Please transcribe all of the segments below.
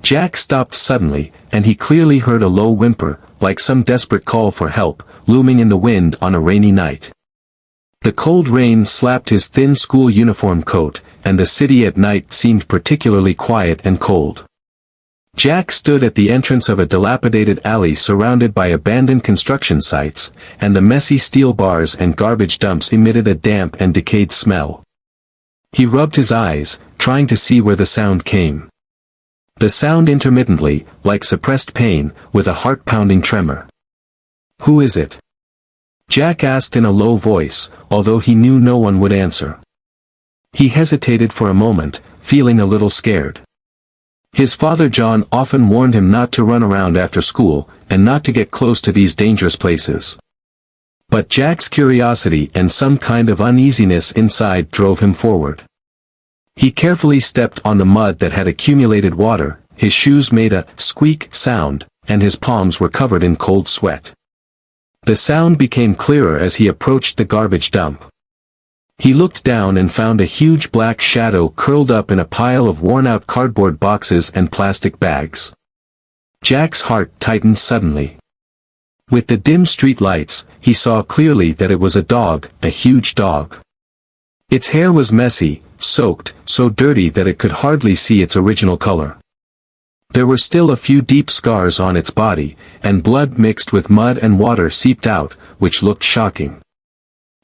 Jack stopped suddenly, and he clearly heard a low whimper, like some desperate call for help, looming in the wind on a rainy night. The cold rain slapped his thin school uniform coat, and the city at night seemed particularly quiet and cold. Jack stood at the entrance of a dilapidated alley surrounded by abandoned construction sites, and the messy steel bars and garbage dumps emitted a damp and decayed smell. He rubbed his eyes, trying to see where the sound came. The sound intermittently, like suppressed pain, with a heart-pounding tremor. "Who is it?" Jack asked in a low voice, although he knew no one would answer. He hesitated for a moment, feeling a little scared. His father John often warned him not to run around after school, and not to get close to these dangerous places. But Jack's curiosity and some kind of uneasiness inside drove him forward. He carefully stepped on the mud that had accumulated water, his shoes made a squeak sound, and his palms were covered in cold sweat. The sound became clearer as he approached the garbage dump. He looked down and found a huge black shadow curled up in a pile of worn-out cardboard boxes and plastic bags. Jack's heart tightened suddenly. With the dim street lights, he saw clearly that it was a dog, a huge dog. Its hair was messy, soaked, so dirty that it could hardly see its original color. There were still a few deep scars on its body, and blood mixed with mud and water seeped out, which looked shocking.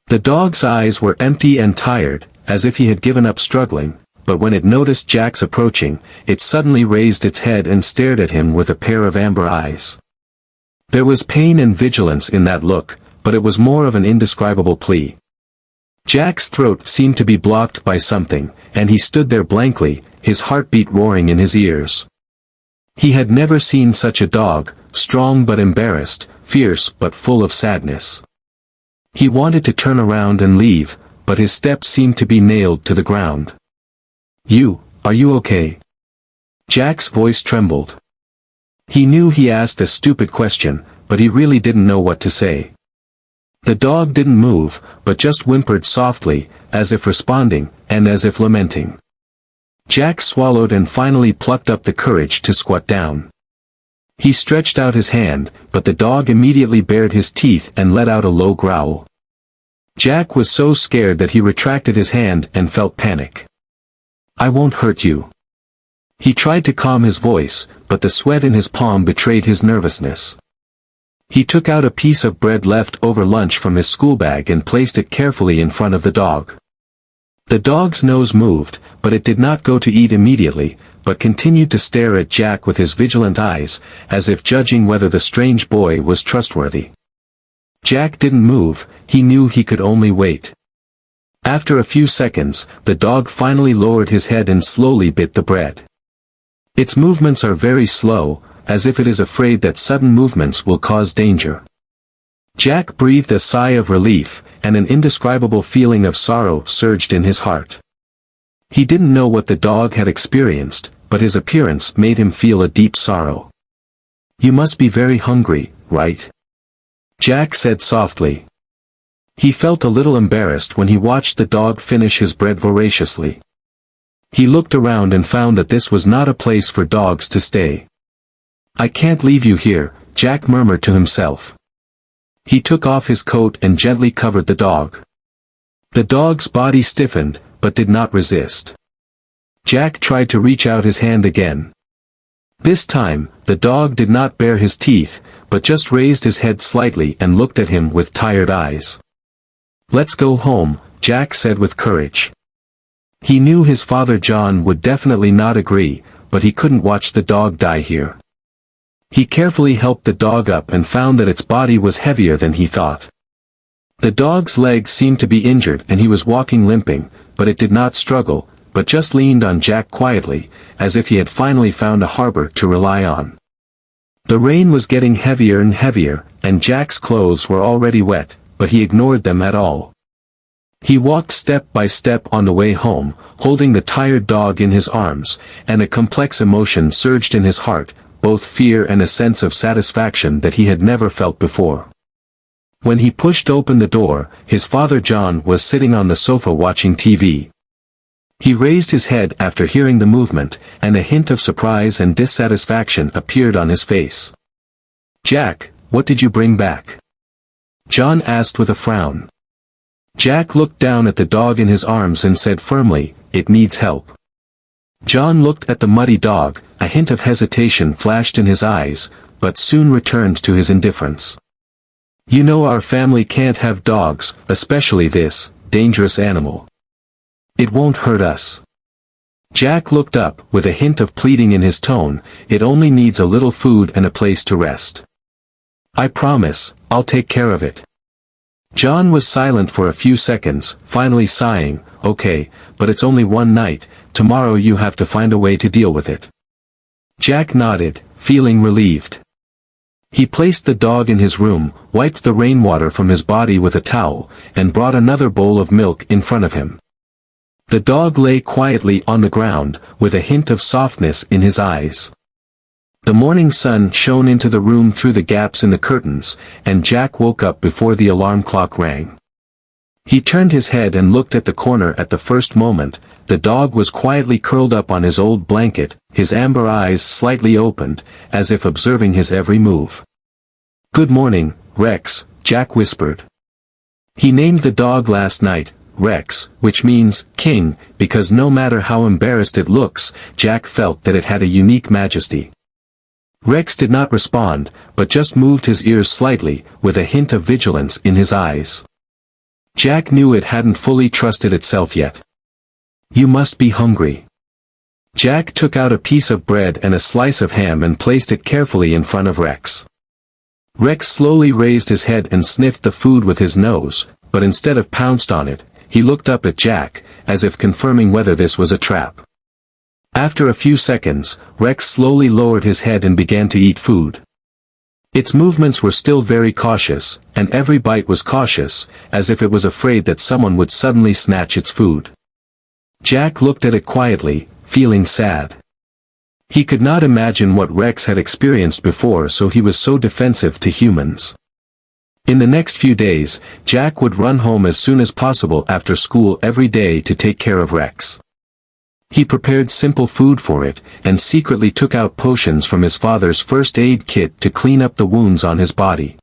The dog's eyes were empty and tired, as if he had given up struggling, but when it noticed Jack's approaching, it suddenly raised its head and stared at him with a pair of amber eyes. There was pain and vigilance in that look, but it was more of an indescribable plea. Jack's throat seemed to be blocked by something, and he stood there blankly, his heartbeat roaring in his ears. He had never seen such a dog, strong but embarrassed, fierce but full of sadness. He wanted to turn around and leave, but his steps seemed to be nailed to the ground. Are you okay?" Jack's voice trembled. He knew he asked a stupid question, but he really didn't know what to say. The dog didn't move, but just whimpered softly, as if responding, and as if lamenting. Jack swallowed and finally plucked up the courage to squat down. He stretched out his hand, but the dog immediately bared his teeth and let out a low growl. Jack was so scared that he retracted his hand and felt panic. "I won't hurt you." He tried to calm his voice, but the sweat in his palm betrayed his nervousness. He took out a piece of bread left over lunch from his school bag and placed it carefully in front of the dog. The dog's nose moved, but it did not go to eat immediately, but continued to stare at Jack with his vigilant eyes, as if judging whether the strange boy was trustworthy. Jack didn't move, he knew he could only wait. After a few seconds, the dog finally lowered his head and slowly bit the bread. Its movements are very slow, as if it is afraid that sudden movements will cause danger. Jack breathed a sigh of relief, and an indescribable feeling of sorrow surged in his heart. He didn't know what the dog had experienced, but his appearance made him feel a deep sorrow. "You must be very hungry, right?" Jack said softly. He felt a little embarrassed when he watched the dog finish his bread voraciously. He looked around and found that this was not a place for dogs to stay. "I can't leave you here," Jack murmured to himself. He took off his coat and gently covered the dog. The dog's body stiffened, but did not resist. Jack tried to reach out his hand again. This time, the dog did not bare his teeth, but just raised his head slightly and looked at him with tired eyes. "Let's go home," Jack said with courage. He knew his father John would definitely not agree, but he couldn't watch the dog die here. He carefully helped the dog up and found that its body was heavier than he thought. The dog's legs seemed to be injured and he was walking limping, but it did not struggle, but just leaned on Jack quietly, as if he had finally found a harbor to rely on. The rain was getting heavier and heavier, and Jack's clothes were already wet, but he ignored them at all. He walked step by step on the way home, holding the tired dog in his arms, and a complex emotion surged in his heart, both fear and a sense of satisfaction that he had never felt before. When he pushed open the door, his father John was sitting on the sofa watching TV. He raised his head after hearing the movement, and a hint of surprise and dissatisfaction appeared on his face. "Jack, what did you bring back?" John asked with a frown. Jack looked down at the dog in his arms and said firmly, "It needs help." John looked at the muddy dog, a hint of hesitation flashed in his eyes, but soon returned to his indifference. "You know our family can't have dogs, especially this dangerous animal. It won't hurt us." Jack looked up, with a hint of pleading in his tone, "It only needs a little food and a place to rest. I promise, I'll take care of it." John was silent for a few seconds, finally sighing, "Okay, but it's only one night, tomorrow you have to find a way to deal with it." Jack nodded, feeling relieved. He placed the dog in his room, wiped the rainwater from his body with a towel, and brought another bowl of milk in front of him. The dog lay quietly on the ground, with a hint of softness in his eyes. The morning sun shone into the room through the gaps in the curtains, and Jack woke up before the alarm clock rang. He turned his head and looked at the corner at the first moment. The dog was quietly curled up on his old blanket, his amber eyes slightly opened, as if observing his every move. "Good morning, Rex," Jack whispered. He named the dog last night Rex, which means king, because no matter how embarrassed it looks, Jack felt that it had a unique majesty. Rex did not respond, but just moved his ears slightly, with a hint of vigilance in his eyes. Jack knew it hadn't fully trusted itself yet. "You must be hungry." Jack took out a piece of bread and a slice of ham and placed it carefully in front of Rex. Rex slowly raised his head and sniffed the food with his nose, but instead of pounced on it, he looked up at Jack, as if confirming whether this was a trap. After a few seconds, Rex slowly lowered his head and began to eat food. Its movements were still very cautious, and every bite was cautious, as if it was afraid that someone would suddenly snatch its food. Jack looked at it quietly, feeling sad. He could not imagine what Rex had experienced before, so he was so defensive to humans. In the next few days, Jack would run home as soon as possible after school every day to take care of Rex. He prepared simple food for it, and secretly took out potions from his father's first aid kit to clean up the wounds on his body.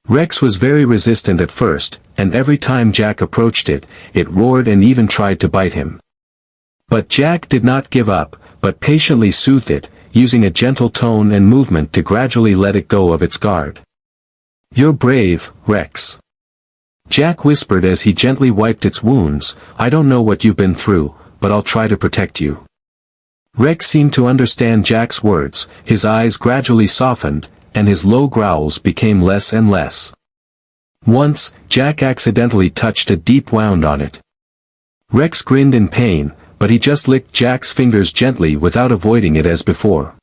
Rex was very resistant at first, and every time Jack approached it, it roared and even tried to bite him. But Jack did not give up, but patiently soothed it, using a gentle tone and movement to gradually let it go of its guard. "You're brave, Rex," Jack whispered as he gently wiped its wounds. "I don't know what you've been through, but I'll try to protect you." Rex seemed to understand Jack's words, his eyes gradually softened, and his low growls became less and less. Once, Jack accidentally touched a deep wound on it. Rex grinned in pain, but he just licked Jack's fingers gently without avoiding it as before.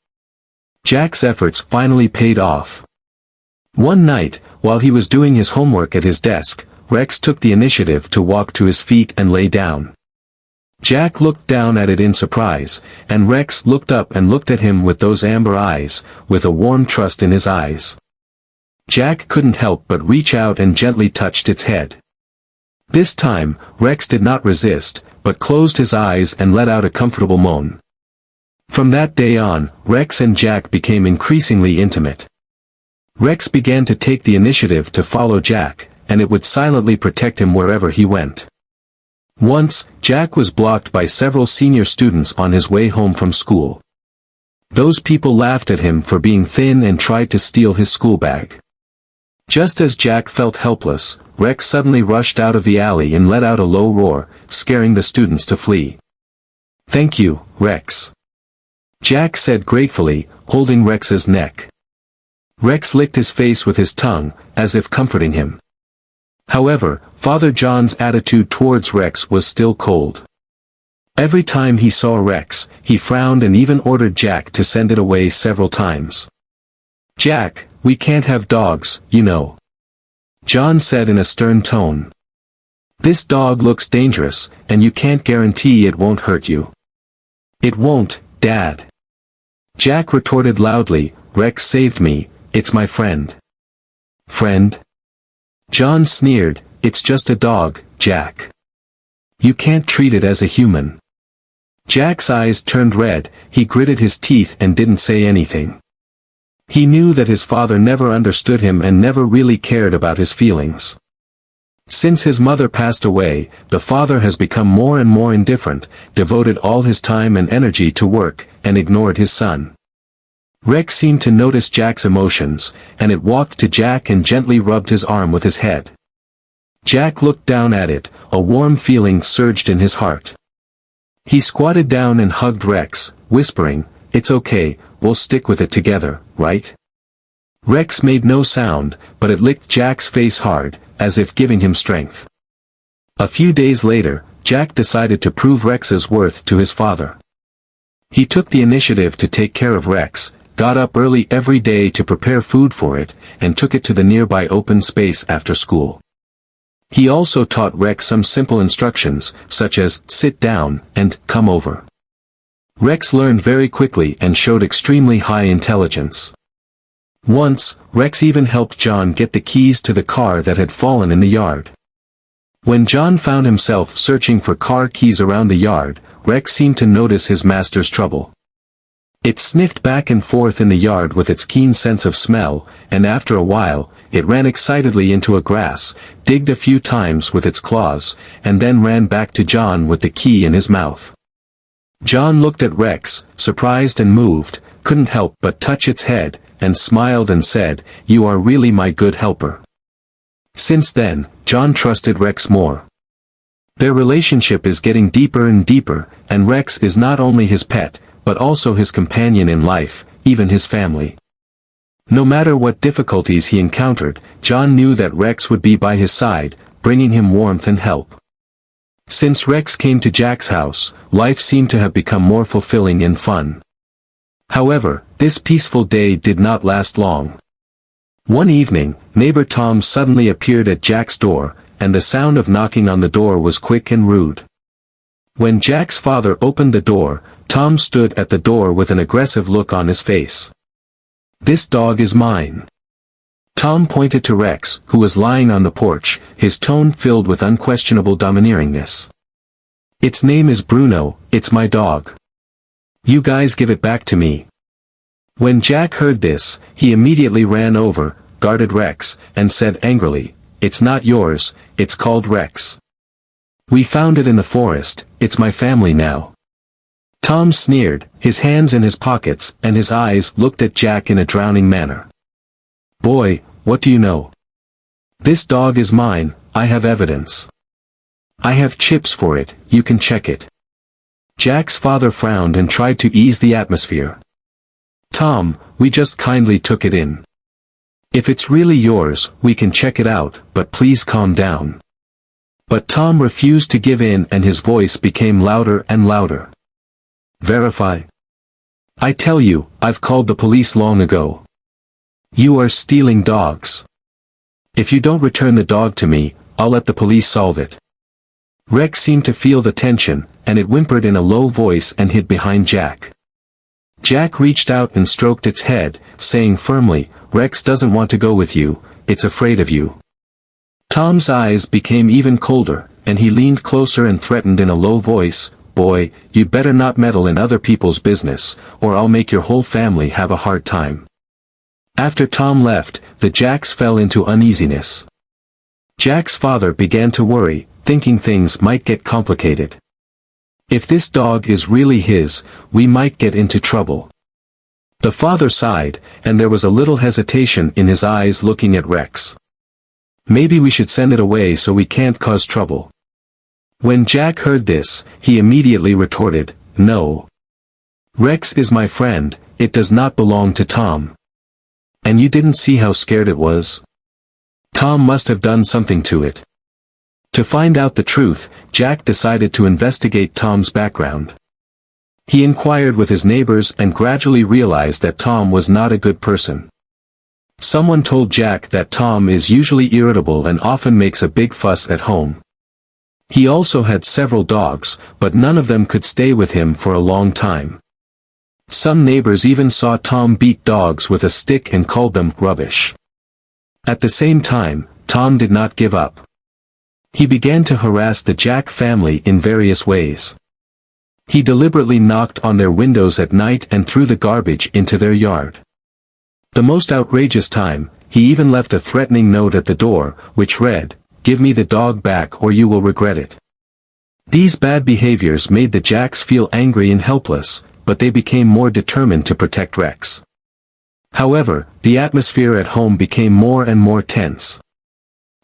Jack's efforts finally paid off. One night, while he was doing his homework at his desk, Rex took the initiative to walk to his feet and lay down. Jack looked down at it in surprise, and Rex looked up and looked at him with those amber eyes, with a warm trust in his eyes. Jack couldn't help but reach out and gently touched its head. This time, Rex did not resist, but closed his eyes and let out a comfortable moan. From that day on, Rex and Jack became increasingly intimate. Rex began to take the initiative to follow Jack, and it would silently protect him wherever he went. Once, Jack was blocked by several senior students on his way home from school. Those people laughed at him for being thin and tried to steal his school bag. Just as Jack felt helpless, Rex suddenly rushed out of the alley and let out a low roar, scaring the students to flee. "Thank you, Rex," Jack said gratefully, holding Rex's neck. Rex licked his face with his tongue, as if comforting him. However, Father John's attitude towards Rex was still cold. Every time he saw Rex, he frowned and even ordered Jack to send it away several times. "Jack, we can't have dogs, you know," John said in a stern tone. "This dog looks dangerous, and you can't guarantee it won't hurt you." "It won't, Dad," Jack retorted loudly. "Rex saved me, it's my friend." "Friend?" John sneered. "It's just a dog, Jack. You can't treat it as a human." Jack's eyes turned red, he gritted his teeth and didn't say anything. He knew that his father never understood him and never really cared about his feelings. Since his mother passed away, the father has become more and more indifferent, devoted all his time and energy to work, and ignored his son. Rex seemed to notice Jack's emotions, and it walked to Jack and gently rubbed his arm with his head. Jack looked down at it, a warm feeling surged in his heart. He squatted down and hugged Rex, whispering, "It's okay, we'll stick with it together, right?" Rex made no sound, but it licked Jack's face hard, as if giving him strength. A few days later, Jack decided to prove Rex's worth to his father. He took the initiative to take care of Rex, got up early every day to prepare food for it, and took it to the nearby open space after school. He also taught Rex some simple instructions, such as, "sit down," and, "come over." Rex learned very quickly and showed extremely high intelligence. Once, Rex even helped John get the keys to the car that had fallen in the yard. When John found himself searching for car keys around the yard, Rex seemed to notice his master's trouble. It sniffed back and forth in the yard with its keen sense of smell, and after a while, it ran excitedly into a grass, digged a few times with its claws, and then ran back to John with the key in his mouth. John looked at Rex, surprised and moved, couldn't help but touch its head, and smiled and said, "You are really my good helper." Since then, John trusted Rex more. Their relationship is getting deeper and deeper, and Rex is not only his pet, but also his companion in life, even his family. No matter what difficulties he encountered, John knew that Rex would be by his side, bringing him warmth and help. Since Rex came to Jack's house, life seemed to have become more fulfilling and fun. However, this peaceful day did not last long. One evening, neighbor Tom suddenly appeared at Jack's door, and the sound of knocking on the door was quick and rude. When Jack's father opened the door, Tom stood at the door with an aggressive look on his face. "This dog is mine." Tom pointed to Rex, who was lying on the porch, his tone filled with unquestionable domineeringness. "Its name is Bruno, it's my dog. You guys give it back to me." When Jack heard this, he immediately ran over, guarded Rex, and said angrily, "It's not yours, it's called Rex. We found it in the forest, it's my family now." Tom sneered, his hands in his pockets, and his eyes looked at Jack in a drowning manner. "Boy, what do you know? This dog is mine, I have evidence. I have chips for it, you can check it." Jack's father frowned and tried to ease the atmosphere. "Tom, we just kindly took it in. If it's really yours, we can check it out, but please calm down." But Tom refused to give in and his voice became louder and louder. "Verify. I tell you, I've called the police long ago. You are stealing dogs. If you don't return the dog to me, I'll let the police solve it." Rex seemed to feel the tension, and it whimpered in a low voice and hid behind Jack. Jack reached out and stroked its head, saying firmly, "Rex doesn't want to go with you, it's afraid of you." Tom's eyes became even colder, and he leaned closer and threatened in a low voice, "Boy, you'd better not meddle in other people's business, or I'll make your whole family have a hard time." After Tom left, the Jacks fell into uneasiness. Jack's father began to worry, thinking things might get complicated. If this dog is really his, we might get into trouble. The father sighed, and there was a little hesitation in his eyes looking at Rex. "Maybe we should send it away so we can't cause trouble." When Jack heard this, he immediately retorted, "No. Rex is my friend, it does not belong to Tom. And you didn't see how scared it was? Tom must have done something to it." To find out the truth, Jack decided to investigate Tom's background. He inquired with his neighbors and gradually realized that Tom was not a good person. Someone told Jack that Tom is usually irritable and often makes a big fuss at home. He also had several dogs, but none of them could stay with him for a long time. Some neighbors even saw Tom beat dogs with a stick and called them rubbish. At the same time, Tom did not give up. He began to harass the Jack family in various ways. He deliberately knocked on their windows at night and threw the garbage into their yard. The most outrageous time, he even left a threatening note at the door, which read, "Give me the dog back or you will regret it." These bad behaviors made the Jacks feel angry and helpless, but they became more determined to protect Rex. However, the atmosphere at home became more and more tense.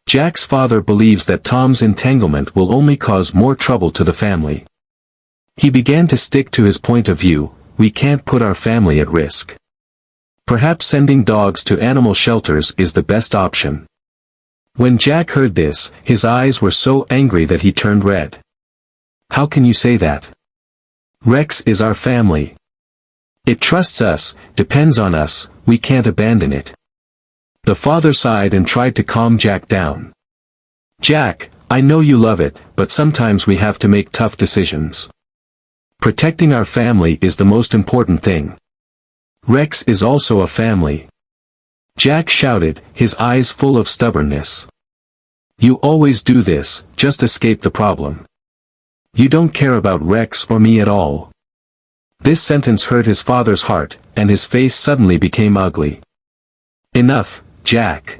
Jack's father believes that Tom's entanglement will only cause more trouble to the family. He began to stick to his point of view: we can't put our family at risk. Perhaps sending dogs to animal shelters is the best option. When Jack heard this, his eyes were so angry that he turned red. "How can you say that? Rex is our family. It trusts us, depends on us, we can't abandon it." The father sighed and tried to calm Jack down. "Jack, I know you love it, but sometimes we have to make tough decisions. Protecting our family is the most important thing. Rex is also a family." Jack shouted, his eyes full of stubbornness. "You always do this, just escape the problem. You don't care about Rex or me at all." This sentence hurt his father's heart, and his face suddenly became ugly. "Enough, Jack.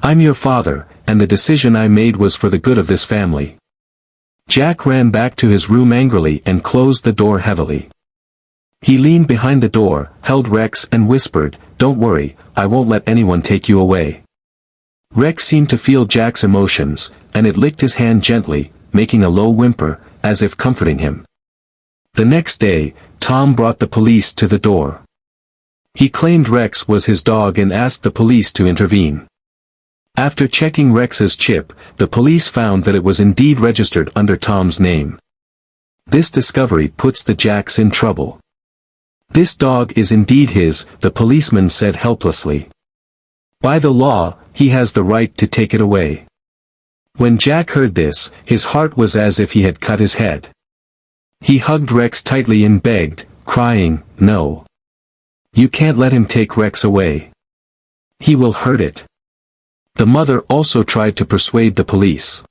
I'm your father, and the decision I made was for the good of this family." Jack ran back to his room angrily and closed the door heavily. He leaned behind the door, held Rex and whispered, "Don't worry, I won't let anyone take you away." Rex seemed to feel Jack's emotions, and it licked his hand gently, making a low whimper, as if comforting him. The next day, Tom brought the police to the door. He claimed Rex was his dog and asked the police to intervene. After checking Rex's chip, the police found that it was indeed registered under Tom's name. This discovery puts the Jacks in trouble. "This dog is indeed his," the policeman said helplessly. "By the law, he has the right to take it away." When Jack heard this, his heart was as if he had cut his head. He hugged Rex tightly and begged, crying, "No. You can't let him take Rex away. He will hurt it." The mother also tried to persuade the police.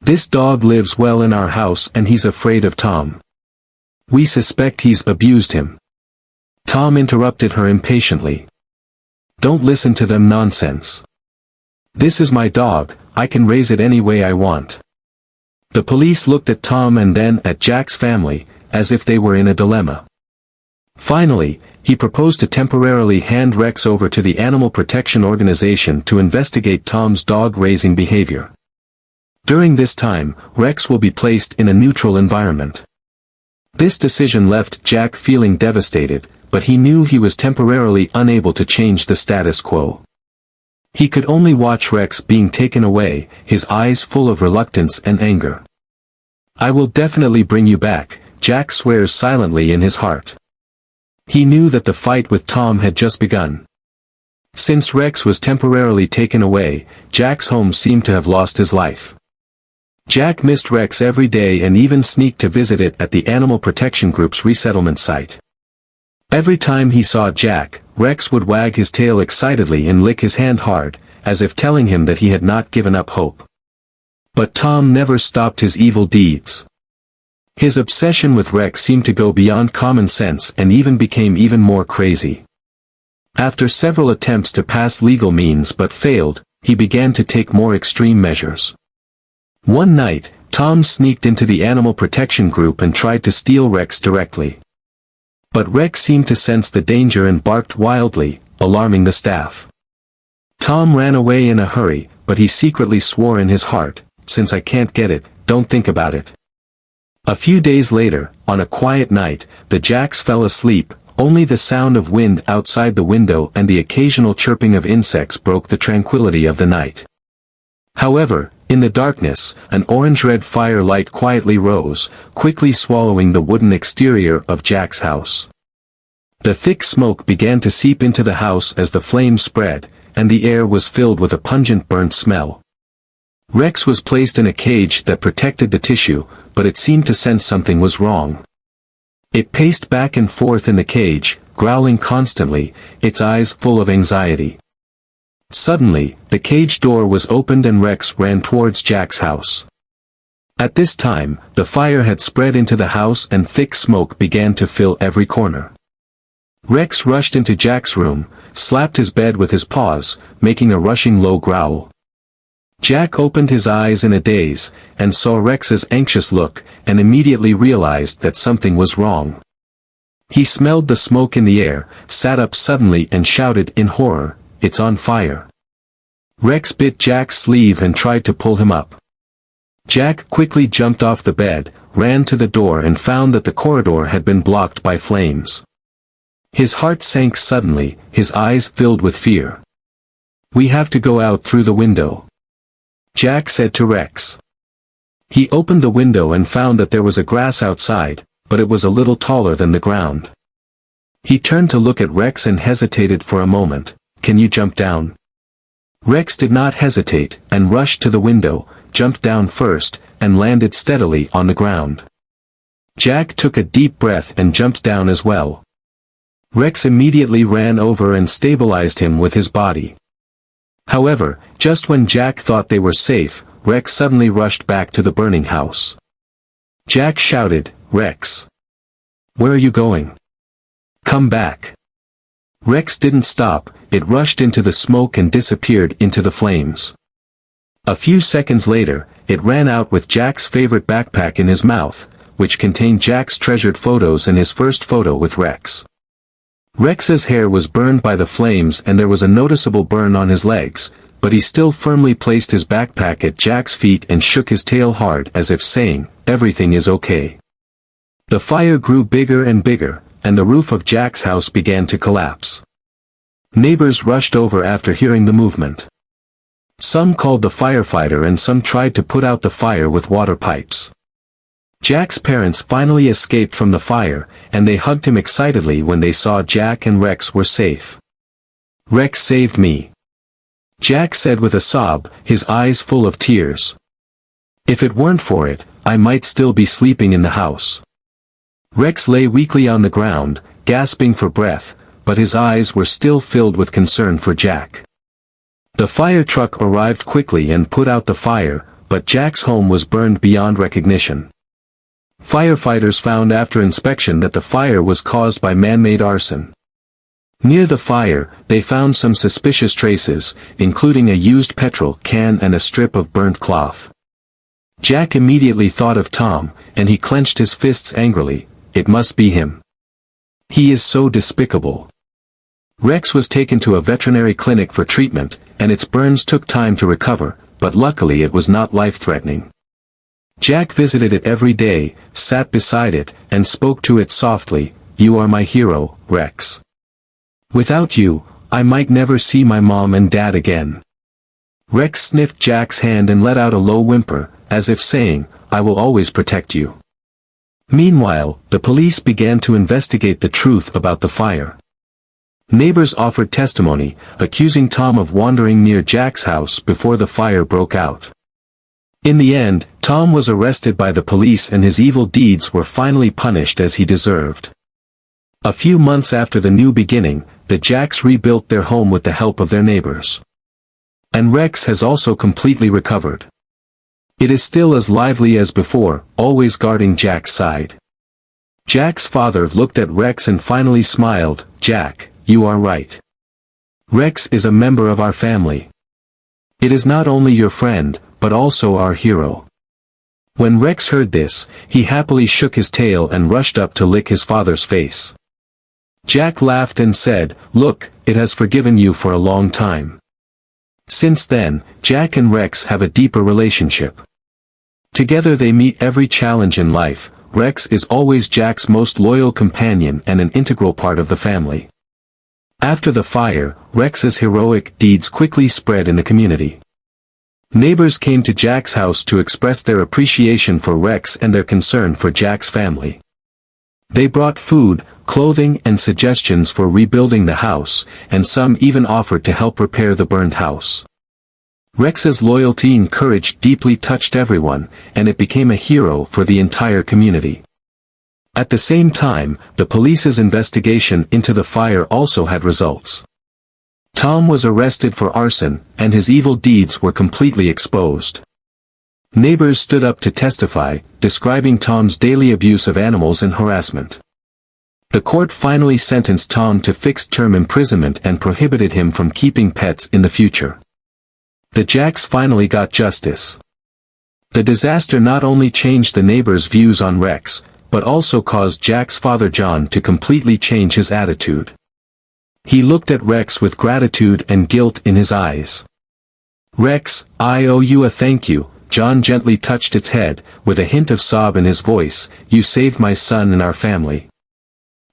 "This dog lives well in our house and he's afraid of Tom. We suspect he's abused him." Tom interrupted her impatiently. "Don't listen to them nonsense. This is my dog, I can raise it any way I want." The police looked at Tom and then at Jack's family, as if they were in a dilemma. Finally, he proposed to temporarily hand Rex over to the Animal Protection Organization to investigate Tom's dog-raising behavior. During this time, Rex will be placed in a neutral environment. This decision left Jack feeling devastated, but he knew he was temporarily unable to change the status quo. He could only watch Rex being taken away, his eyes full of reluctance and anger. "I will definitely bring you back," Jack swears silently in his heart. He knew that the fight with Tom had just begun. Since Rex was temporarily taken away, Jack's home seemed to have lost his life. Jack missed Rex every day and even sneaked to visit it at the Animal Protection Group's resettlement site. Every time he saw Jack, Rex would wag his tail excitedly and lick his hand hard, as if telling him that he had not given up hope. But Tom never stopped his evil deeds. His obsession with Rex seemed to go beyond common sense and even became even more crazy. After several attempts to pass legal means but failed, he began to take more extreme measures. One night, Tom sneaked into the Animal Protection Group and tried to steal Rex directly. But Rex seemed to sense the danger and barked wildly, alarming the staff. Tom ran away in a hurry, but he secretly swore in his heart, "Since I can't get it, don't think about it." A few days later, on a quiet night, the Jacks fell asleep, only the sound of wind outside the window and the occasional chirping of insects broke the tranquility of the night. However, in the darkness, an orange-red fire light quietly rose, quickly swallowing the wooden exterior of Jack's house. The thick smoke began to seep into the house as the flames spread, and the air was filled with a pungent burnt smell. Rex was placed in a cage that protected the tissue, but it seemed to sense something was wrong. It paced back and forth in the cage, growling constantly, its eyes full of anxiety. Suddenly, the cage door was opened and Rex ran towards Jack's house. At this time, the fire had spread into the house and thick smoke began to fill every corner. Rex rushed into Jack's room, slapped his bed with his paws, making a rushing low growl. Jack opened his eyes in a daze, and saw Rex's anxious look, and immediately realized that something was wrong. He smelled the smoke in the air, sat up suddenly and shouted in horror, "It's on fire!" Rex bit Jack's sleeve and tried to pull him up. Jack quickly jumped off the bed, ran to the door and found that the corridor had been blocked by flames. His heart sank suddenly, his eyes filled with fear. "We have to go out through the window," Jack said to Rex. He opened the window and found that there was a grass outside, but it was a little taller than the ground. He turned to look at Rex and hesitated for a moment. "Can you jump down?" Rex did not hesitate, and rushed to the window, jumped down first, and landed steadily on the ground. Jack took a deep breath and jumped down as well. Rex immediately ran over and stabilized him with his body. However, just when Jack thought they were safe, Rex suddenly rushed back to the burning house. Jack shouted, "Rex! Where are you going? Come back!" Rex didn't stop, it rushed into the smoke and disappeared into the flames. A few seconds later, it ran out with Jack's favorite backpack in his mouth, which contained Jack's treasured photos and his first photo with Rex. Rex's hair was burned by the flames and there was a noticeable burn on his legs, but he still firmly placed his backpack at Jack's feet and shook his tail hard as if saying, "Everything is okay." The fire grew bigger and bigger, and the roof of Jack's house began to collapse. Neighbors rushed over after hearing the movement. Some called the firefighter and some tried to put out the fire with water pipes. Jack's parents finally escaped from the fire, and they hugged him excitedly when they saw Jack and Rex were safe. "Rex saved me," Jack said with a sob, his eyes full of tears. "If it weren't for it, I might still be sleeping in the house." Rex lay weakly on the ground, gasping for breath, but his eyes were still filled with concern for Jack. The fire truck arrived quickly and put out the fire, but Jack's home was burned beyond recognition. Firefighters found after inspection that the fire was caused by man-made arson. Near the fire, they found some suspicious traces, including a used petrol can and a strip of burnt cloth. Jack immediately thought of Tom, and he clenched his fists angrily. It must be him. He is so despicable. Rex was taken to a veterinary clinic for treatment, and its burns took time to recover, but luckily it was not life-threatening. Jack visited it every day, sat beside it, and spoke to it softly, "You are my hero, Rex. Without you, I might never see my mom and dad again." Rex sniffed Jack's hand and let out a low whimper, as if saying, "I will always protect you." Meanwhile, the police began to investigate the truth about the fire. Neighbors offered testimony, accusing Tom of wandering near Jack's house before the fire broke out. In the end, Tom was arrested by the police and his evil deeds were finally punished as he deserved. A few months after the new beginning, the Jacks rebuilt their home with the help of their neighbors. And Rex has also completely recovered. It is still as lively as before, always guarding Jack's side. Jack's father looked at Rex and finally smiled, "Jack, you are right. Rex is a member of our family. It is not only your friend, but also our hero." When Rex heard this, he happily shook his tail and rushed up to lick his father's face. Jack laughed and said, "Look, it has forgiven you for a long time." Since then, Jack and Rex have a deeper relationship. Together they meet every challenge in life. Rex is always Jack's most loyal companion and an integral part of the family. After the fire, Rex's heroic deeds quickly spread in the community. Neighbors came to Jack's house to express their appreciation for Rex and their concern for Jack's family. They brought food, clothing and suggestions for rebuilding the house, and some even offered to help repair the burned house. Rex's loyalty and courage deeply touched everyone, and it became a hero for the entire community. At the same time, the police's investigation into the fire also had results. Tom was arrested for arson, and his evil deeds were completely exposed. Neighbors stood up to testify, describing Tom's daily abuse of animals and harassment. The court finally sentenced Tom to fixed-term imprisonment and prohibited him from keeping pets in the future. The Jacks finally got justice. The disaster not only changed the neighbors' views on Rex, but also caused Jack's father John to completely change his attitude. He looked at Rex with gratitude and guilt in his eyes. "Rex, I owe you a thank you." John gently touched its head, with a hint of sob in his voice. "You saved my son and our family."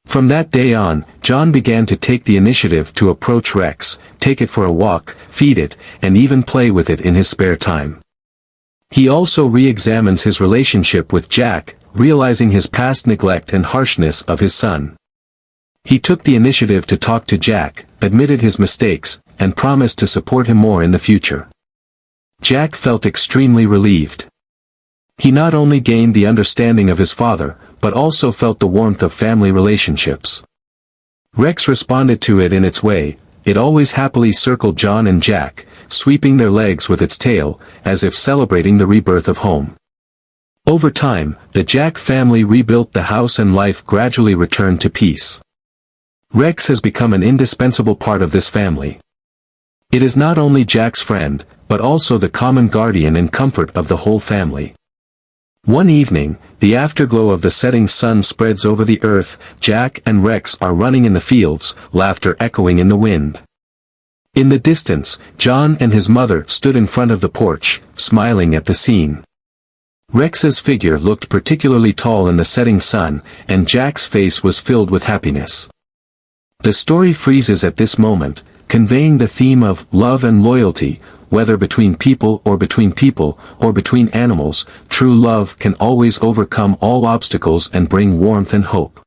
From that day on, John began to take the initiative to approach Rex, take it for a walk, feed it, and even play with it in his spare time. He also re-examines his relationship with Jack, realizing his past neglect and harshness of his son. He took the initiative to talk to Jack, admitted his mistakes, and promised to support him more in the future. Jack felt extremely relieved. He not only gained the understanding of his father, but also felt the warmth of family relationships. Rex responded to it in its way. It always happily circled John and Jack, sweeping their legs with its tail, as if celebrating the rebirth of home. Over time, the Jack family rebuilt the house and life gradually returned to peace. Rex has become an indispensable part of this family. It is not only Jack's friend, but also the common guardian and comfort of the whole family. One evening, the afterglow of the setting sun spreads over the earth. Jack and Rex are running in the fields, laughter echoing in the wind. In the distance, John and his mother stood in front of the porch, smiling at the scene. Rex's figure looked particularly tall in the setting sun, and Jack's face was filled with happiness. The story freezes at this moment, conveying the theme of love and loyalty. Whether between people or between animals, true love can always overcome all obstacles and bring warmth and hope.